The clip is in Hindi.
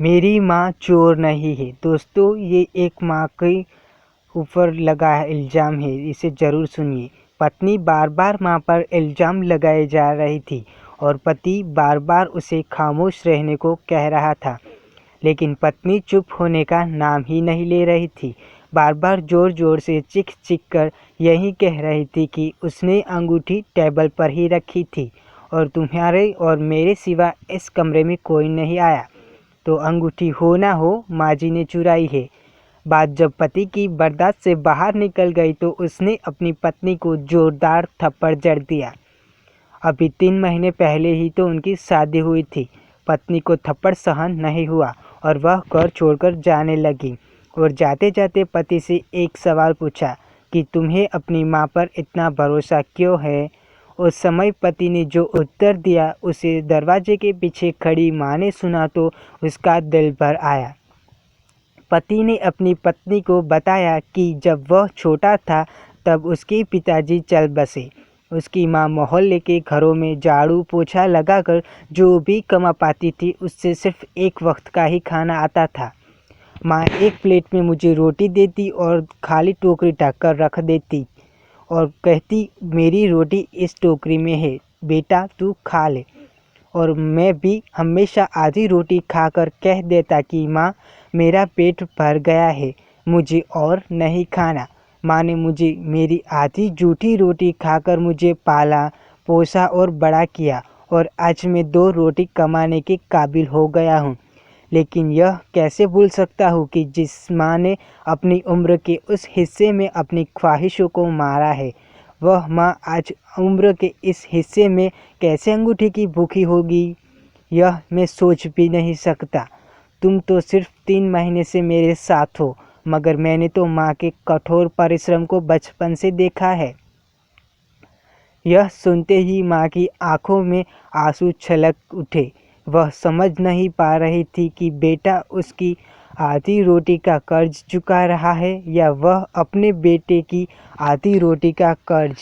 मेरी माँ चोर नहीं है। दोस्तों, ये एक माँ के ऊपर लगा इल्ज़ाम है, इसे ज़रूर सुनिए। पत्नी बार बार माँ पर इल्ज़ाम लगाए जा रही थी और पति बार बार उसे खामोश रहने को कह रहा था, लेकिन पत्नी चुप होने का नाम ही नहीं ले रही थी। बार बार ज़ोर ज़ोर से चीख चीख कर यही कह रही थी कि उसने अंगूठी टेबल पर ही रखी थी और तुम्हारे और मेरे सिवा इस कमरे में कोई नहीं आया, तो अंगूठी हो ना हो माँ जी ने चुराई है। बात जब पति की बर्दाश्त से बाहर निकल गई तो उसने अपनी पत्नी को जोरदार थप्पड़ जड़ दिया। अभी 3 महीने पहले ही तो उनकी शादी हुई थी। पत्नी को थप्पड़ सहन नहीं हुआ और वह घर छोड़कर जाने लगी और जाते जाते पति से एक सवाल पूछा कि तुम्हें अपनी माँ पर इतना भरोसा क्यों है। उस समय पति ने जो उत्तर दिया उसे दरवाजे के पीछे खड़ी माँ ने सुना तो उसका दिल भर आया। पति ने अपनी पत्नी को बताया कि जब वह छोटा था तब उसके पिताजी चल बसे। उसकी माँ मोहल्ले के घरों में झाड़ू पोछा लगाकर जो भी कमा पाती थी उससे सिर्फ एक वक्त का ही खाना आता था। माँ एक प्लेट में मुझे रोटी देती और खाली टोकरी ढक कर रख देती और कहती, मेरी रोटी इस टोकरी में है बेटा, तू खा ले। और मैं भी हमेशा आधी रोटी खाकर कह देता कि माँ, मेरा पेट भर गया है, मुझे और नहीं खाना। माँ ने मुझे मेरी आधी जूठी रोटी खाकर मुझे पाला पोसा और बड़ा किया और आज मैं 2 रोटी कमाने के काबिल हो गया हूँ। लेकिन यह कैसे भूल सकता हूँ कि जिस माँ ने अपनी उम्र के उस हिस्से में अपनी ख्वाहिशों को मारा है, वह माँ आज उम्र के इस हिस्से में कैसे अंगूठी की भूखी होगी, यह मैं सोच भी नहीं सकता। तुम तो सिर्फ 3 महीने से मेरे साथ हो, मगर मैंने तो माँ के कठोर परिश्रम को बचपन से देखा है। यह सुनते ही माँ की आंखों में आंसू छलक उठे। वह समझ नहीं पा रही थी कि बेटा उसकी आधी रोटी का कर्ज चुका रहा है या वह अपने बेटे की आधी रोटी का कर्ज।